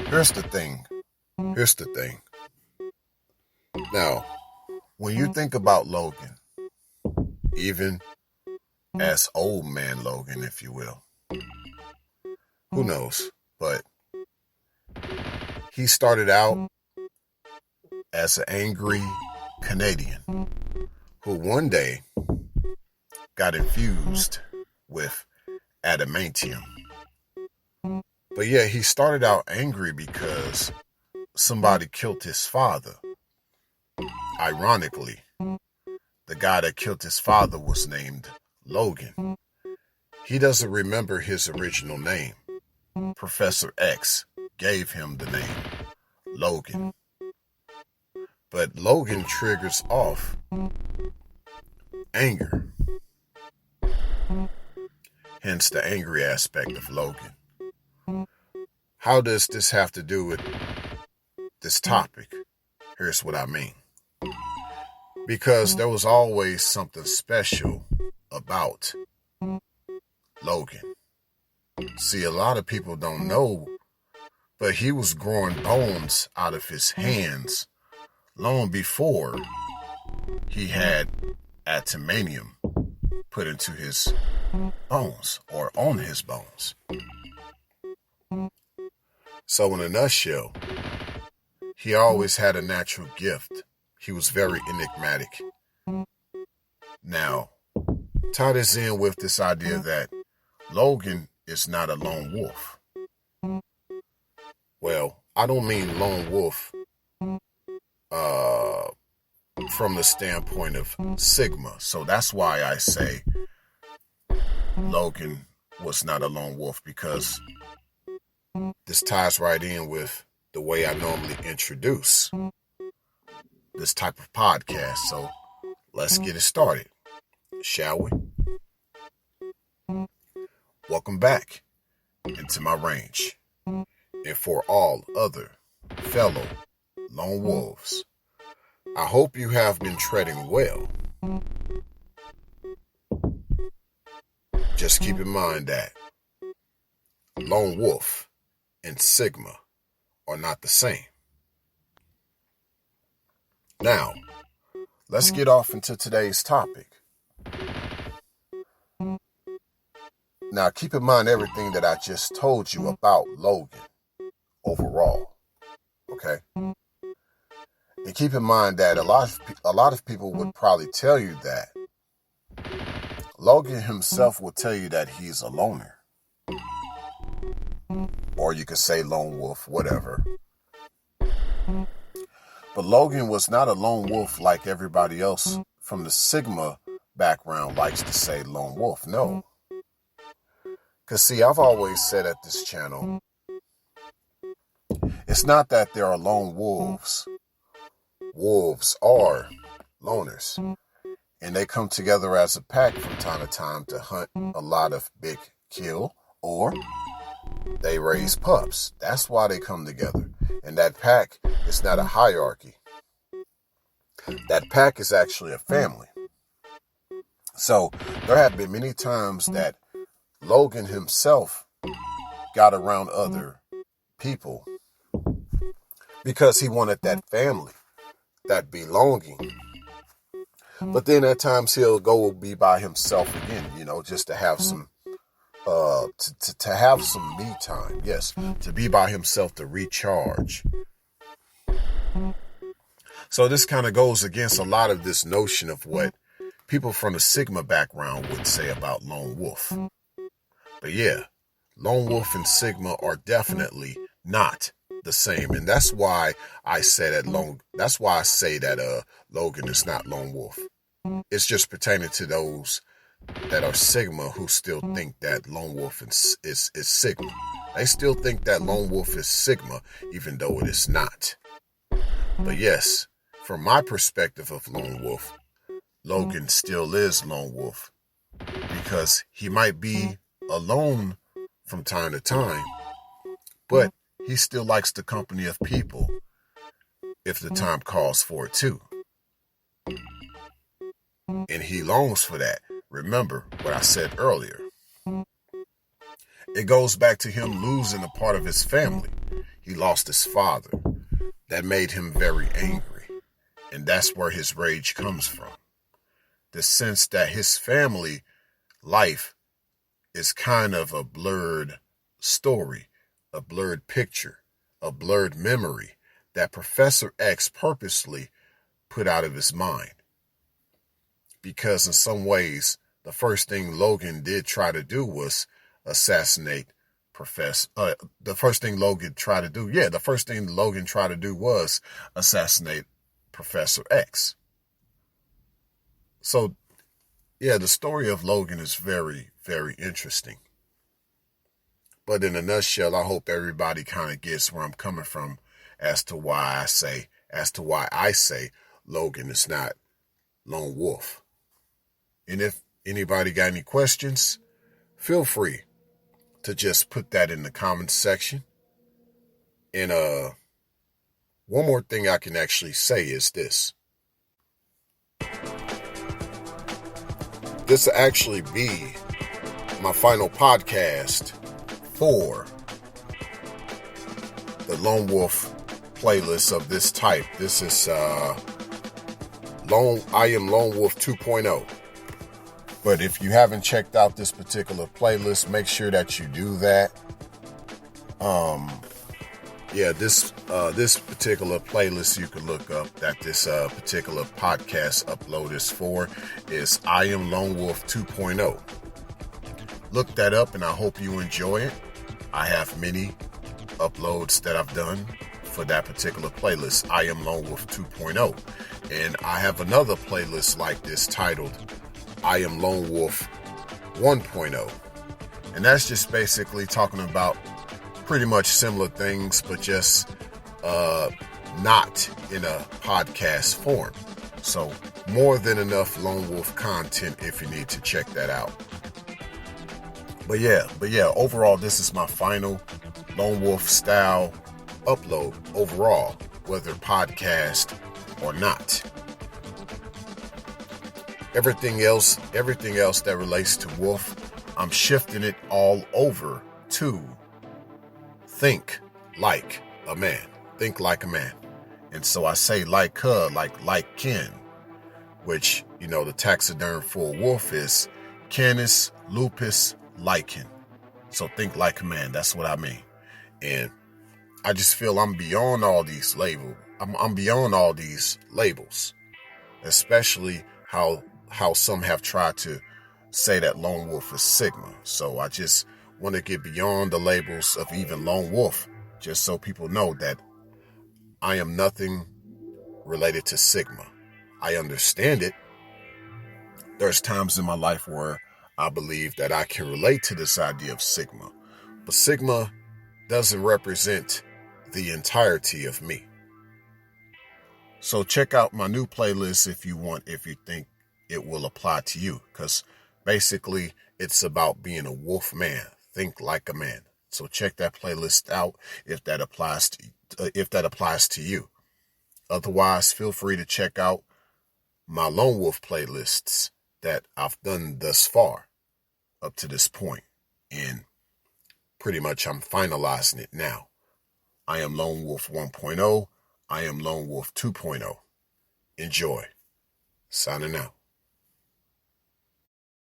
Here's the thing. Here's the thing. Now, when you think about Logan, even as old man Logan, if you will, who knows? But he started out as an angry Canadian who one day got infused with adamantium. But yeah, he started out angry because somebody killed his father. Ironically, the guy that killed his father was named Logan. He doesn't remember his original name. Professor X gave him the name Logan. But Logan triggers off anger. Hence the angry aspect of Logan. How does this have to do with this topic? Here's what I mean. Because there was always something special about Logan. See, a lot of people don't know, but he was growing bones out of his hands long before he had adamantium put into his bones or on his bones. So in a nutshell, he always had a natural gift. He was very enigmatic. Now, tie this in with this idea that Logan is not a lone wolf. Well, I don't mean lone wolf from the standpoint of Sigma. So that's why I say Logan was not a lone wolf, because this ties right in with the way I normally introduce this type of podcast. So let's get it started, shall we? Welcome back into my range. And for all other fellow lone wolves, I hope you have been treading well. Just keep in mind that lone wolf and Sigma are not the same. Now, let's get off into today's topic. Now, keep in mind everything that I just told you about Logan overall, okay? And keep in mind that a lot of people would probably tell you that Logan himself will tell you that he's a loner. Or you could say lone wolf, whatever. But Logan was not a lone wolf like everybody else from the Sigma background likes to say lone wolf. No. Because see, I've always said at this channel, it's not that there are lone wolves. Wolves are loners. And they come together as a pack from time to time to hunt a lot of big kill, or they raise pups. That's why they come together. And that pack is not a hierarchy. That pack is actually a family. So there have been many times that Logan himself got around other people because he wanted that family, that belonging. But then at times he'll go be by himself again, just to have some to have some me time. Yes, to be by himself, to recharge. So this kind of goes against a lot of this notion of what people from the Sigma background would say about lone wolf. But yeah, lone wolf and Sigma are definitely not the same, and that's why I say that Logan is not lone wolf. It's just pertaining to those that are Sigma who still think that lone wolf is Sigma. They still think that lone wolf is Sigma, even though it is not. But yes, from my perspective of lone wolf, Logan still is lone wolf, because he might be alone from time to time, but he still likes the company of people if the time calls for it too. And he longs for that. Remember what I said earlier. It goes back to him losing a part of his family. He lost his father. That made him very angry. And that's where his rage comes from. The sense that his family life is kind of a blurred story, a blurred picture, a blurred memory that Professor X purposely put out of his mind. Because in some ways, the first thing Logan did try to do was assassinate the first thing Logan tried to do was assassinate Professor X. So, yeah, the story of Logan is very, very interesting. But in a nutshell, I hope everybody kind of gets where I'm coming from as to why I say Logan is not Lone Wolf. And if anybody got any questions, feel free to just put that in the comments section. And one more thing I can actually say is this. This will actually be my final podcast for the Lone Wolf playlist of this type. This is I Am Lone Wolf 2.0. But if you haven't checked out this particular playlist, make sure that you do that. This particular playlist you can look up that this particular podcast upload is for is I Am Lone Wolf 2.0. Look that up and I hope you enjoy it. I have many uploads that I've done for that particular playlist, I Am Lone Wolf 2.0. And I have another playlist like this titled I Am Lone Wolf 1.0. And that's just basically talking about pretty much similar things, but just not in a podcast form. So more than enough Lone Wolf content if you need to check that out. But yeah, overall, this is my final Lone Wolf style upload overall, whether podcast or not. Everything else that relates to Wolf, I'm shifting it all over to think like a man. Think like a man. And so I say like kin, which, the taxiderm for a wolf is Canis lupus lichen. So think like a man. That's what I mean. And I just feel I'm beyond all these labels. I'm beyond all these labels, especially how some have tried to say that Lone Wolf is Sigma. So I just want to get beyond the labels of even Lone Wolf, just so people know that I am nothing related to Sigma. I understand it. There's times in my life where I believe that I can relate to this idea of Sigma, but Sigma doesn't represent the entirety of me. So check out my new playlist if you think it will apply to you, because basically it's about being a wolf man. Think like a man. So check that playlist out if that applies to you. Otherwise, feel free to check out my Lone Wolf playlists that I've done thus far up to this point. And pretty much I'm finalizing it now. I Am Lone Wolf 1.0. I Am Lone Wolf 2.0. Enjoy. Signing out.